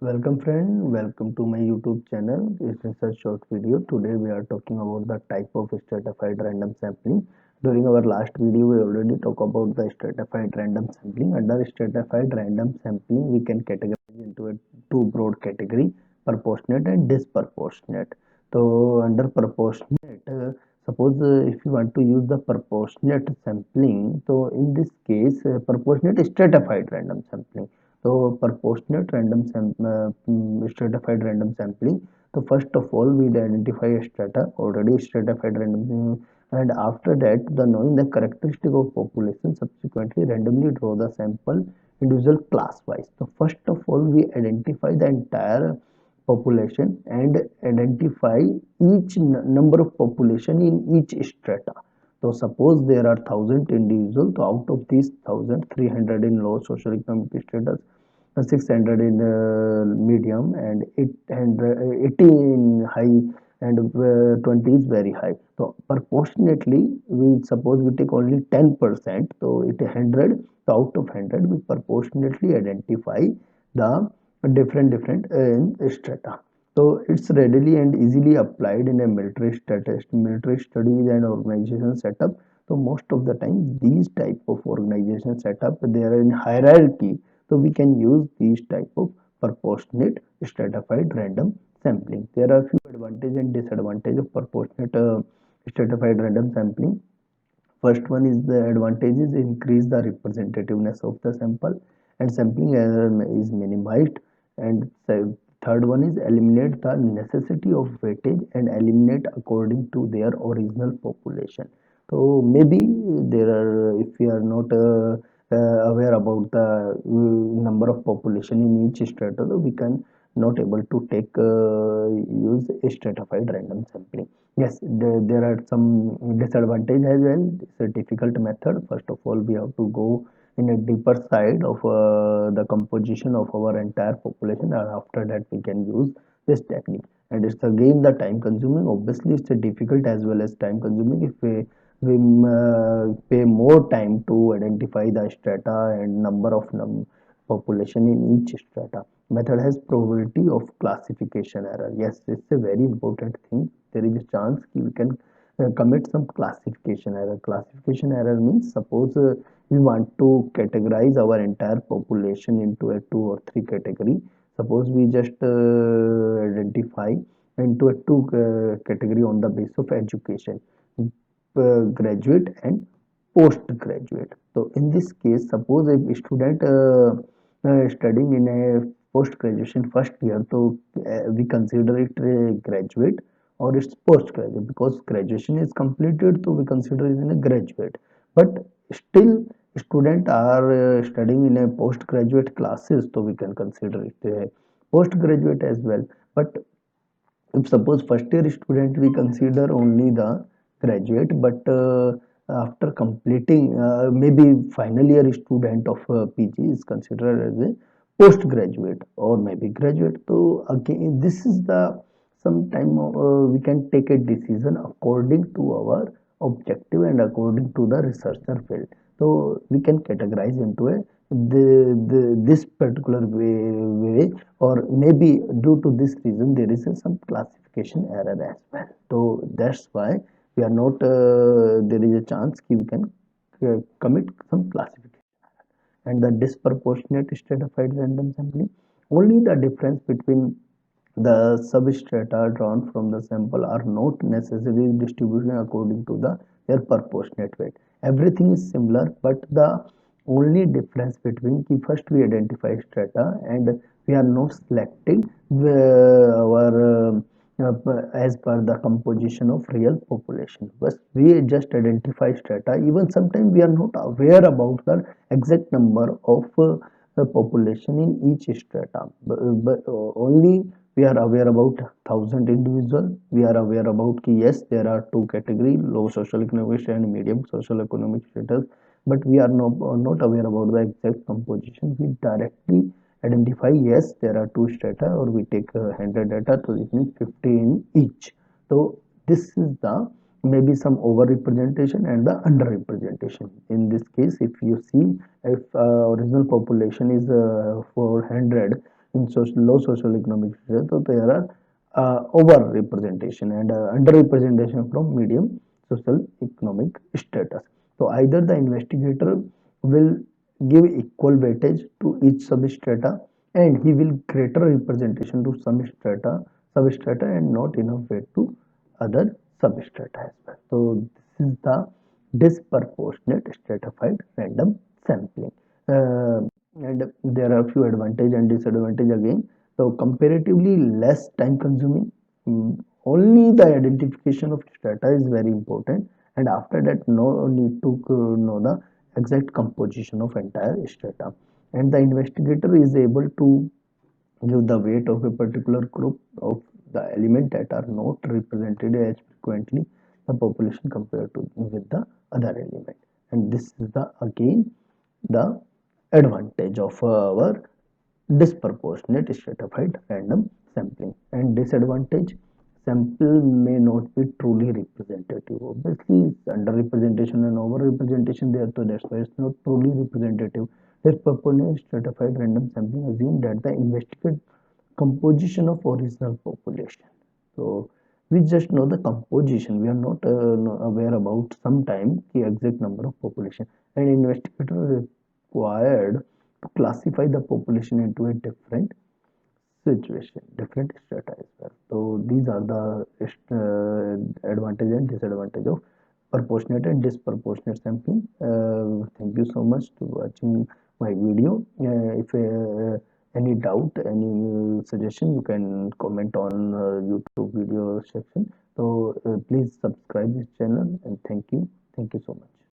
Welcome friend, welcome to my YouTube channel. This is a short video. Today we are talking about the type of stratified random sampling. During our last video we already talked about the stratified random sampling. Under stratified random sampling we can categorize into a two broad category, proportionate and disproportionate. So under proportionate, suppose if you want to use the proportionate sampling, so in this case proportionate stratified random sampling, so proportionate stratified random sampling. So first of all, we identify a strata, already stratified random, and after that, the knowing the characteristic of population, subsequently randomly draw the sample individual class wise. So first of all, we identify the entire population and identify each number of population in each strata. So suppose there are 1,000 individuals, so out of these 1,000, 300 in low socioeconomic status, 600 in medium, and 80 in high, and 20 is very high. So proportionately, we suppose we take only 10%, so it 100. So out of 100, we proportionately identify the different strata. So it's readily and easily applied in a military studies and organization setup. So most of the time, these type of organization setup, they are in hierarchy, so we can use these type of proportionate stratified random sampling. There are few advantage and disadvantage of proportionate stratified random sampling. First one is the advantage is increase the representativeness of the sample and sampling error is minimized. And third one is eliminate the necessity of weightage and eliminate according to their original population. So maybe there are, if we are not aware about the number of population in each strata, so we can not able to take use a stratified random sampling. Yes, there are some disadvantage as well. It's a difficult method. First of all, we have to go in a deeper side of the composition of our entire population, and after that we can use this technique. And it's again the time consuming. Obviously, it's a difficult as well as time consuming. If we pay more time to identify the strata and number of population in each strata. Method has probability of classification error. Yes, it's a very important thing. There is a chance we can commit some classification error. Classification error means suppose we want to categorize our entire population into a two or three category. Suppose we just identify into a two category on the basis of education, graduate and postgraduate. So in this case, suppose a student studying in a post graduation first year, so we consider it a graduate or it's postgraduate, because graduation is completed, so we consider it in a graduate. But still, student are studying in a postgraduate classes, so we can consider it a postgraduate as well. But if suppose first year student we consider only the graduate, but after completing maybe final year student of PG is considered as a postgraduate or maybe graduate. So again, this is the sometime we can take a decision according to our objective and according to the researcher field. So we can categorize into a this particular way, or maybe due to this reason there is some classification error as well. So that's why we are not there is a chance we can commit some classification. And the disproportionate stratified random sampling, only the difference between the substrata drawn from the sample are not necessarily distributed according to their proportionate weight. Everything is similar, but the only difference between the first we identify strata and we are not selecting our as per the composition of real population. But we just identify strata. Even sometimes we are not aware about the exact number of the population in each strata, but only we are aware about 1,000 individual. We are aware about ki yes, there are two category, low social economic and medium social economic status, but we are not aware about the exact composition. We directly identify yes, there are two strata, or we take 100 data, so it means 50 in each. So this is the maybe some over representation and the under representation. In this case, if you see, if original population is 400, in low socioeconomic status, so there are over representation and under representation from medium social economic status. So either the investigator will give equal weightage to each substrata, and he will greater representation to some substrata and not enough weight to other substrata as well. So this is the disproportionate stratified random sampling. Uh, and there are few advantage and disadvantage again. So comparatively less time consuming. Only the identification of strata is very important, and after that no need to know the exact composition of entire strata. And the investigator is able to give the weight of a particular group of the element that are not represented as frequently the population compared to with the other element. And this is the again the advantage of our disproportionate stratified random sampling. And disadvantage, sample may not be truly representative. Obviously under representation and over representation there, so that's why it's not truly representative. Disproportionate stratified random sampling assume that the investigated composition of original population. So we just know the composition. We are not aware about sometime the exact number of population. And investigator required to classify the population into a different situation, different strata as well. So these are the advantage and disadvantage of proportionate and disproportionate sampling. Thank you so much to watching my video. If any doubt, any suggestion, you can comment on YouTube video section. So please subscribe this channel, and thank you so much.